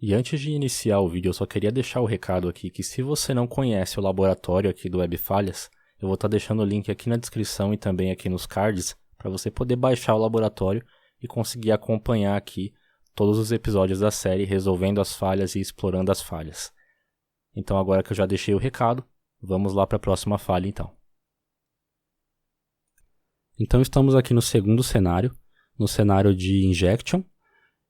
E antes de iniciar o vídeo, eu só queria deixar o recado aqui que se você não conhece o laboratório aqui do Webfalhas, eu vou estar deixando o link aqui na descrição e também aqui nos cards para você poder baixar o laboratório e conseguir acompanhar aqui todos os episódios da série resolvendo as falhas e explorando as falhas. Então agora que eu já deixei o recado, vamos lá para a próxima falha então. Então estamos aqui no segundo cenário, no cenário de injection.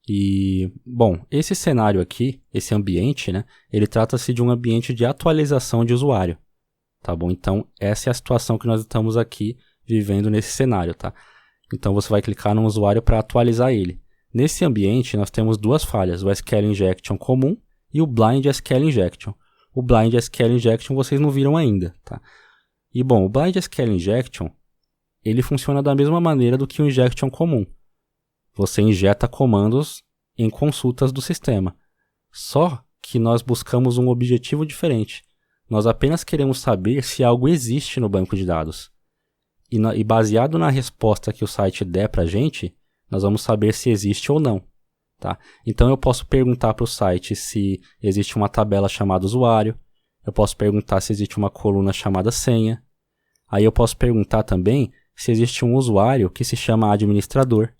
E, bom, esse cenário aqui, esse ambiente, né, ele trata-se de um ambiente de atualização de usuário, tá bom? Então, essa é a situação que nós estamos aqui vivendo nesse cenário, tá? Então, você vai clicar no usuário para atualizar ele. Nesse ambiente, nós temos duas falhas, o SQL Injection comum e o Blind SQL Injection. O Blind SQL Injection vocês não viram ainda, tá? E, bom, o Blind SQL Injection, ele funciona da mesma maneira do que o Injection comum. Você injeta comandos em consultas do sistema. Só que nós buscamos um objetivo diferente. Nós apenas queremos saber se algo existe no banco de dados. E baseado na resposta que o site der para a gente, nós vamos saber se existe ou não. Tá? Então eu posso perguntar para o site se existe uma tabela chamada usuário. Eu posso perguntar se existe uma coluna chamada senha. Aí eu posso perguntar também se existe um usuário que se chama administrador.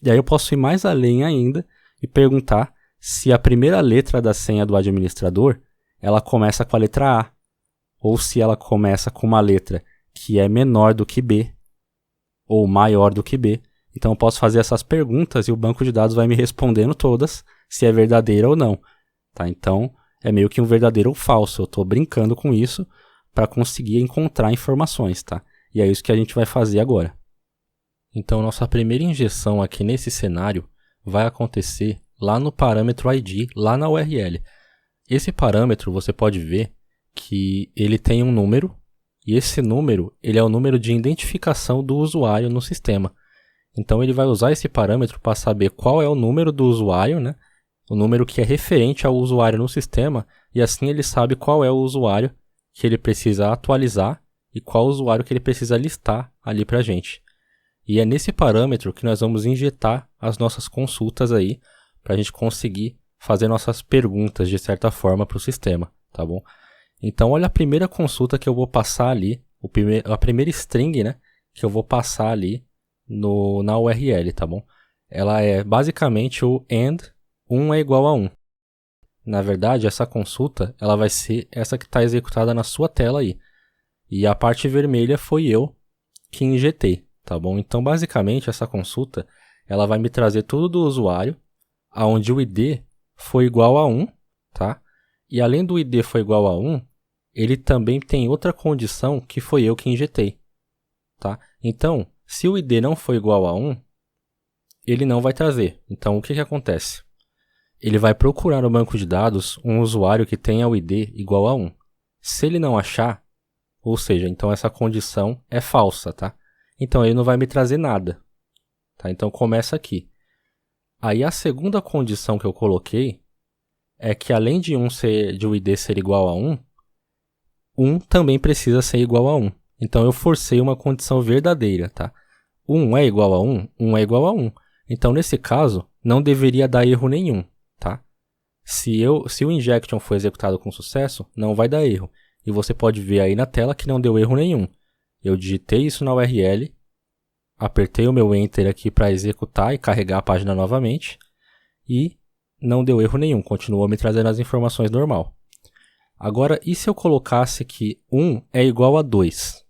E aí eu posso ir mais além ainda e perguntar se a primeira letra da senha do administrador, ela começa com a letra A, ou se ela começa com uma letra que é menor do que B, ou maior do que B. Então eu posso fazer essas perguntas e o banco de dados vai me respondendo todas, se é verdadeira ou não. Tá? Então é meio que um verdadeiro ou falso, eu estou brincando com isso para conseguir encontrar informações. Tá? E é isso que a gente vai fazer agora. Então, nossa primeira injeção aqui nesse cenário vai acontecer lá no parâmetro ID, lá na URL. Esse parâmetro, você pode ver que ele tem um número, e esse número ele é o número de identificação do usuário no sistema. Então, ele vai usar esse parâmetro para saber qual é o número do usuário, né? O número que é referente ao usuário no sistema, e assim ele sabe qual é o usuário que ele precisa atualizar e qual usuário que ele precisa listar ali para a gente. E é nesse parâmetro que nós vamos injetar as nossas consultas aí, para a gente conseguir fazer nossas perguntas de certa forma para o sistema, tá bom? Então olha a primeira consulta que eu vou passar ali, a primeira string, né, que eu vou passar ali na URL, tá bom? Ela é basicamente o AND 1 é igual a 1. Na verdade, essa consulta ela vai ser essa que está executada na sua tela aí. E a parte vermelha foi eu que injetei. Tá bom? Então, basicamente, essa consulta ela vai me trazer tudo do usuário, onde o ID foi igual a 1, tá? E além do ID foi igual a 1, ele também tem outra condição que foi eu que injetei. Tá? Então, se o ID não for igual a 1, ele não vai trazer. Então, o que acontece? Ele vai procurar no banco de dados um usuário que tenha o ID igual a 1. Se ele não achar, ou seja, então essa condição é falsa, tá? Então, ele não vai me trazer nada. Tá? Então, começa aqui. Aí, a segunda condição que eu coloquei é que, além de o ID ser igual a 1, 1 também precisa ser igual a 1. Então, eu forcei uma condição verdadeira. Tá? 1 é igual a 1? 1 é igual a 1. Então, nesse caso, não deveria dar erro nenhum. Tá? Se o injection for executado com sucesso, não vai dar erro. E você pode ver aí na tela que não deu erro nenhum. Eu digitei isso na URL, apertei o meu Enter aqui para executar e carregar a página novamente e não deu erro nenhum, continuou me trazendo as informações normal. Agora, e se eu colocasse que 1 é igual a 2?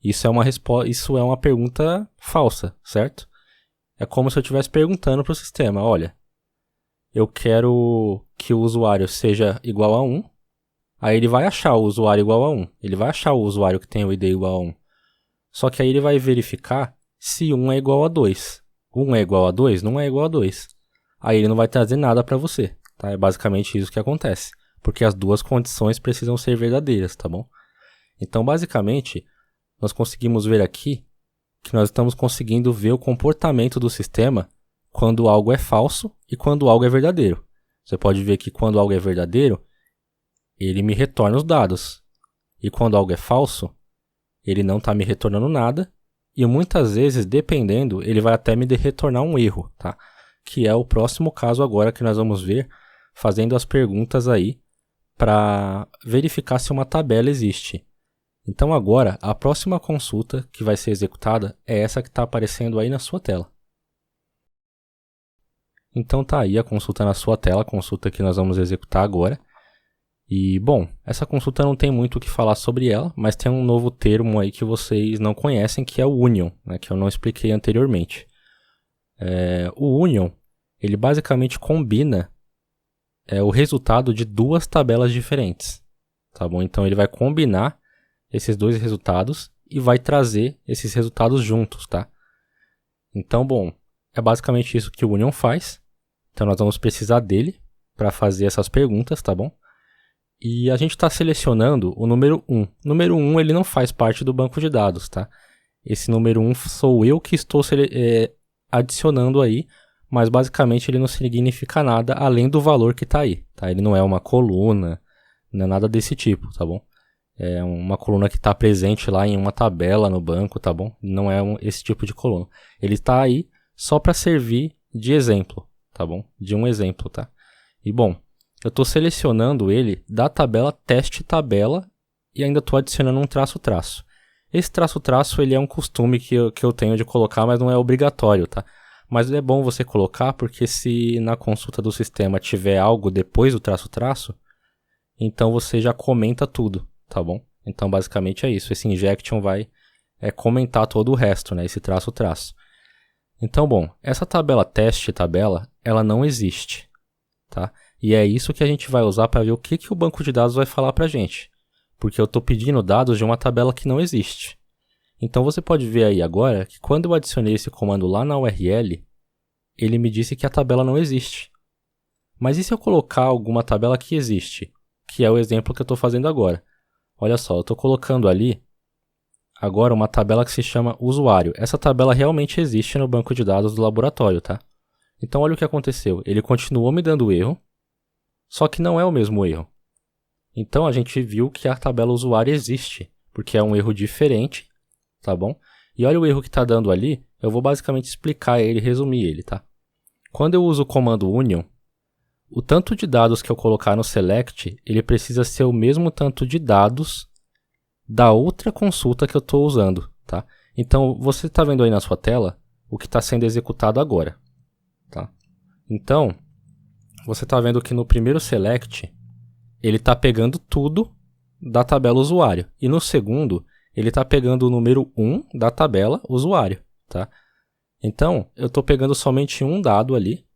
Isso é uma pergunta falsa, certo? É como se eu estivesse perguntando para o sistema, olha, eu quero que o usuário seja igual a 1, aí ele vai achar o usuário igual a 1, ele vai achar o usuário que tem o ID igual a 1. Só que aí ele vai verificar se 1 é igual a 2. 1 é igual a 2? Não é igual a 2. Aí ele não vai trazer nada para você. Tá? É basicamente isso que acontece. Porque as duas condições precisam ser verdadeiras, tá bom? Então, basicamente, nós conseguimos ver aqui que nós estamos conseguindo ver o comportamento do sistema quando algo é falso e quando algo é verdadeiro. Você pode ver que quando algo é verdadeiro, ele me retorna os dados. E quando algo é falso, ele não está me retornando nada, e muitas vezes, dependendo, ele vai até me retornar um erro, tá? Que é o próximo caso agora que nós vamos ver, fazendo as perguntas aí para verificar se uma tabela existe. Então agora, a próxima consulta que vai ser executada é essa que está aparecendo aí na sua tela. Então tá aí a consulta na sua tela, a consulta que nós vamos executar agora. E, bom, essa consulta não tem muito o que falar sobre ela, mas tem um novo termo aí que vocês não conhecem, que é o Union, né, que eu não expliquei anteriormente. O Union, ele basicamente combina o resultado de duas tabelas diferentes, tá bom? Então ele vai combinar esses dois resultados e vai trazer esses resultados juntos, tá? Então, bom, é basicamente isso que o Union faz. Então nós vamos precisar dele para fazer essas perguntas, tá bom? E a gente está selecionando o número 1. O número 1 ele não faz parte do banco de dados, tá? Esse número 1 sou eu que estou adicionando aí, mas basicamente ele não significa nada além do valor que está aí, tá? Ele não é uma coluna, não é nada desse tipo, tá bom? É uma coluna que está presente lá em uma tabela no banco, tá bom? Não é esse tipo de coluna. Ele está aí só para servir de exemplo, tá bom? De um exemplo, tá? E bom, eu estou selecionando ele da tabela teste tabela e ainda estou adicionando um traço-traço. Esse traço-traço ele é um costume que eu tenho de colocar, mas não é obrigatório, tá? Mas é bom você colocar porque se na consulta do sistema tiver algo depois do traço-traço, então você já comenta tudo, tá bom? Então basicamente é isso, esse injection vai comentar todo o resto, né? Esse traço-traço. Então bom, essa tabela teste tabela, ela não existe, tá? E é isso que a gente vai usar para ver o que o banco de dados vai falar para a gente. Porque eu estou pedindo dados de uma tabela que não existe. Então você pode ver aí agora que quando eu adicionei esse comando lá na URL, ele me disse que a tabela não existe. Mas e se eu colocar alguma tabela que existe? Que é o exemplo que eu estou fazendo agora. Olha só, eu estou colocando ali agora uma tabela que se chama usuário. Essa tabela realmente existe no banco de dados do laboratório, tá? Então olha o que aconteceu. Ele continuou me dando erro, só que não é o mesmo erro. Então a gente viu que a tabela usuário existe, porque é um erro diferente, tá bom? E olha o erro que está dando ali, eu vou basicamente explicar ele, resumir ele, tá? Quando eu uso o comando union, o tanto de dados que eu colocar no select, ele precisa ser o mesmo tanto de dados da outra consulta que eu estou usando, tá? Então você está vendo aí na sua tela o que está sendo executado agora, tá? Então você está vendo que no primeiro select, ele está pegando tudo da tabela usuário. E no segundo, ele está pegando o número 1 da tabela usuário, tá? Então, eu estou pegando somente um dado ali.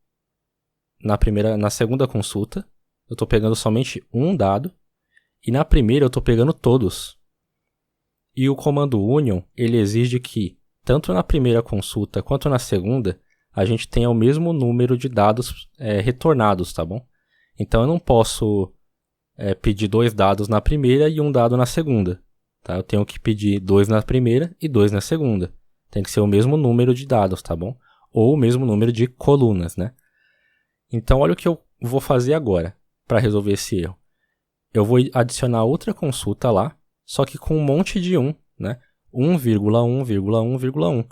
Na segunda consulta, eu estou pegando somente um dado. E na primeira, eu estou pegando todos. E o comando union, ele exige que, tanto na primeira consulta quanto na segunda, a gente tenha o mesmo número de dados retornados, tá bom? Então eu não posso pedir 2 dados na primeira e um dado na segunda, tá? Eu tenho que pedir 2 na primeira e 2 na segunda. Tem que ser o mesmo número de dados, tá bom? Ou o mesmo número de colunas, né? Então olha o que eu vou fazer agora para resolver esse erro. Eu vou adicionar outra consulta lá, só que com um monte de 1, né? 1,1,1,1,1.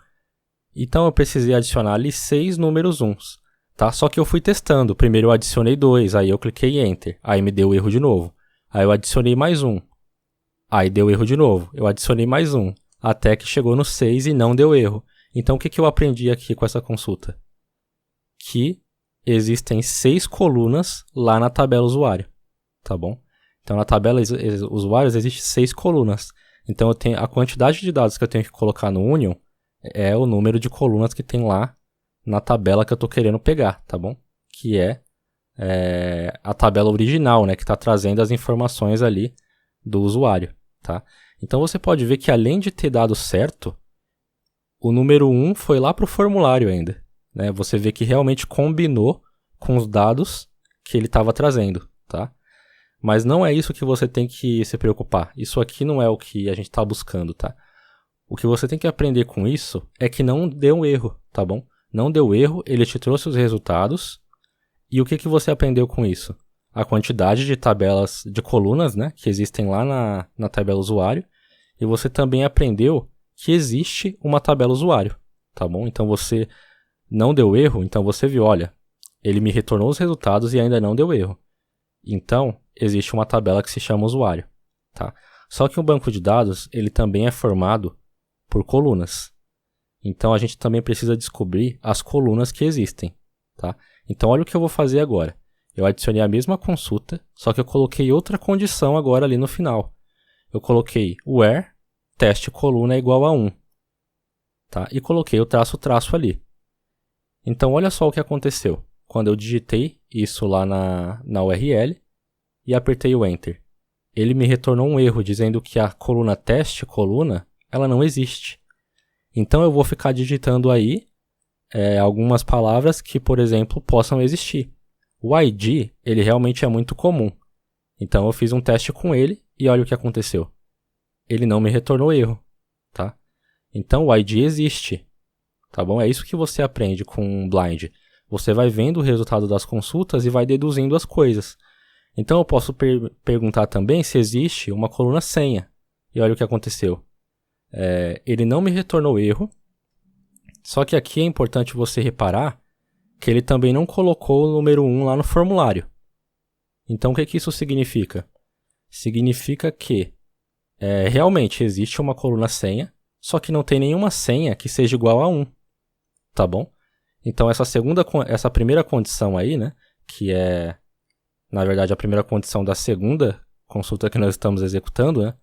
Então eu precisei adicionar ali 6 números 1s, tá? Só que eu fui testando. Primeiro eu adicionei 2, aí eu cliquei Enter, aí me deu erro de novo. Aí eu adicionei mais 1, aí deu erro de novo. Eu adicionei mais 1, até que chegou no 6 e não deu erro. Então o que eu aprendi aqui com essa consulta? Que existem 6 colunas lá na tabela usuário, tá bom? Então na tabela usuários existe 6 colunas. Então a quantidade de dados que eu tenho que colocar no union é o número de colunas que tem lá na tabela que eu estou querendo pegar, tá bom? Que é a tabela original, né? Que está trazendo as informações ali do usuário, tá? Então você pode ver que além de ter dado certo, o número 1 foi lá para o formulário ainda, né? Você vê que realmente combinou com os dados que ele estava trazendo, tá? Mas não é isso que você tem que se preocupar. Isso aqui não é o que a gente está buscando, tá? O que você tem que aprender com isso é que não deu erro, tá bom? Não deu erro, ele te trouxe os resultados. E o que você aprendeu com isso? A quantidade de tabelas, de colunas, né, que existem lá na tabela usuário. E você também aprendeu que existe uma tabela usuário, tá bom? Então você não deu erro, então você viu, olha, ele me retornou os resultados e ainda não deu erro. Então, existe uma tabela que se chama usuário, tá? Só que um banco de dados, ele também é formado por colunas. Então, a gente também precisa descobrir as colunas que existem, tá? Então, olha o que eu vou fazer agora. Eu adicionei a mesma consulta, só que eu coloquei outra condição agora ali no final. Eu coloquei where teste coluna é igual a 1, tá? E coloquei o traço ali. Então, olha só o que aconteceu. Quando eu digitei isso lá na URL e apertei o Enter, ele me retornou um erro dizendo que a coluna teste coluna, ela não existe. Então, eu vou ficar digitando aí algumas palavras que, por exemplo, possam existir. O ID, ele realmente é muito comum. Então, eu fiz um teste com ele e olha o que aconteceu. Ele não me retornou erro, tá? Então, o ID existe, tá bom? É isso que você aprende com o Blind. Você vai vendo o resultado das consultas e vai deduzindo as coisas. Então, eu posso perguntar também se existe uma coluna senha. E olha o que aconteceu. Ele não me retornou erro, só que aqui é importante você reparar que ele também não colocou o número 1 lá no formulário. Então, o que isso significa? Significa que realmente existe uma coluna senha, só que não tem nenhuma senha que seja igual a 1, tá bom? Então, essa primeira condição aí, né, que é, na verdade, a primeira condição da segunda consulta que nós estamos executando, né,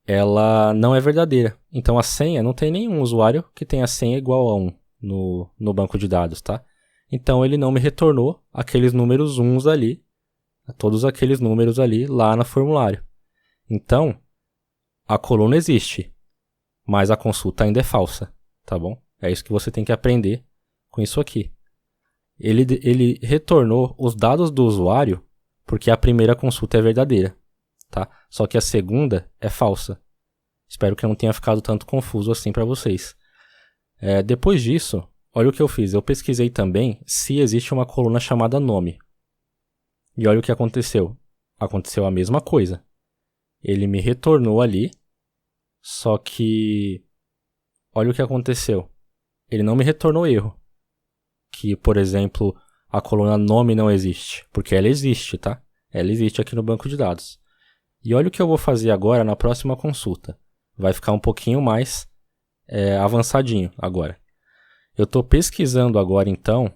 ela não é verdadeira. Então, a senha, não tem nenhum usuário que tenha senha igual a 1 no banco de dados, tá? Então, ele não me retornou aqueles números 1s ali, todos aqueles números ali lá no formulário. Então, a coluna existe, mas a consulta ainda é falsa, tá bom? É isso que você tem que aprender com isso aqui. Ele retornou os dados do usuário porque a primeira consulta é verdadeira, tá? Só que a segunda é falsa. Espero que não tenha ficado tanto confuso assim para vocês. Depois disso, olha o que eu fiz. Eu pesquisei também se existe uma coluna chamada nome. E olha o que aconteceu. Aconteceu a mesma coisa. Ele me retornou ali, só que olha o que aconteceu. Ele não me retornou erro. Que, por exemplo, a coluna nome não existe. Porque ela existe, tá? Ela existe aqui no banco de dados. E olha o que eu vou fazer agora na próxima consulta. Vai ficar um pouquinho mais avançadinho agora. Eu estou pesquisando agora, então.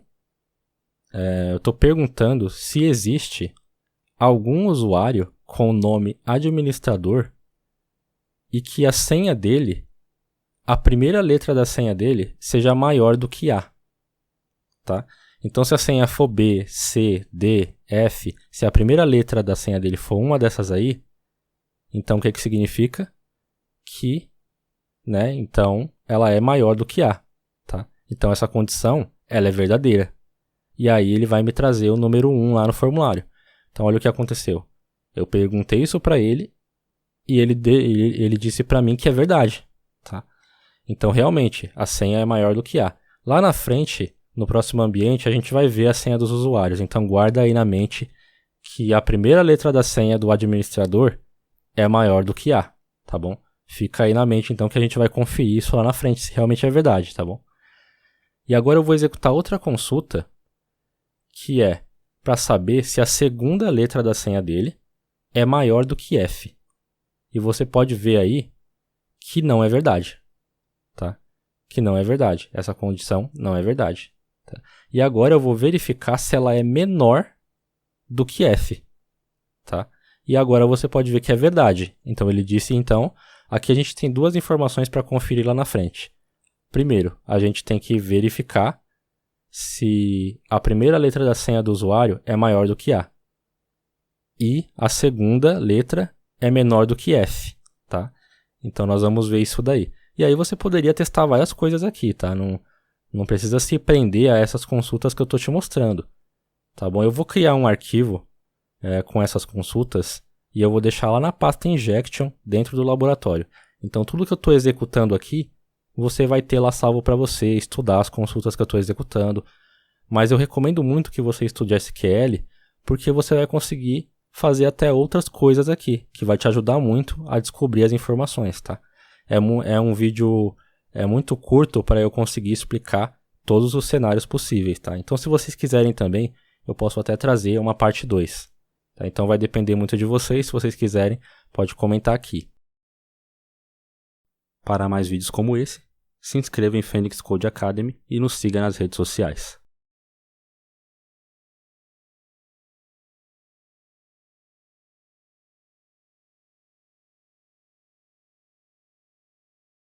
Eu estou perguntando se existe algum usuário com o nome administrador e que a senha dele, a primeira letra da senha dele, seja maior do que A. Tá? Então, se a senha for B, C, D, F, se a primeira letra da senha dele for uma dessas aí, então o que significa? Que, né, então, ela é maior do que A. Tá? Então, essa condição, ela é verdadeira. E aí ele vai me trazer o número 1 lá no formulário. Então, olha o que aconteceu. Eu perguntei isso para ele e ele disse para mim que é verdade. Tá? Então, realmente, a senha é maior do que A. Lá na frente, no próximo ambiente, a gente vai ver a senha dos usuários. Então, guarda aí na mente que a primeira letra da senha do administrador é maior do que A, tá bom? Fica aí na mente, então, que a gente vai conferir isso lá na frente, se realmente é verdade, tá bom? E agora eu vou executar outra consulta, que é para saber se a segunda letra da senha dele é maior do que F. E você pode ver aí que não é verdade, tá? Que não é verdade. Essa condição não é verdade. Tá? E agora eu vou verificar se ela é menor do que F, tá? E agora você pode ver que é verdade. Então ele disse, então, aqui a gente tem duas informações para conferir lá na frente. Primeiro, a gente tem que verificar se a primeira letra da senha do usuário é maior do que A. E a segunda letra é menor do que F, tá? Então nós vamos ver isso daí. E aí você poderia testar várias coisas aqui, tá? Não precisa se prender a essas consultas que eu estou te mostrando, tá bom? Eu vou criar um arquivo com essas consultas e eu vou deixar lá na pasta injection dentro do laboratório. Então tudo que eu estou executando aqui, você vai ter lá salvo para você estudar as consultas que eu estou executando. Mas eu recomendo muito que você estude SQL, porque você vai conseguir fazer até outras coisas aqui, que vai te ajudar muito a descobrir as informações, tá? É um vídeo muito curto para eu conseguir explicar todos os cenários possíveis, tá? Então, se vocês quiserem também, eu posso até trazer uma parte 2. Tá? Então vai depender muito de vocês. Se vocês quiserem, pode comentar aqui. Para mais vídeos como esse, se inscreva em Phoenix Code Academy e nos siga nas redes sociais.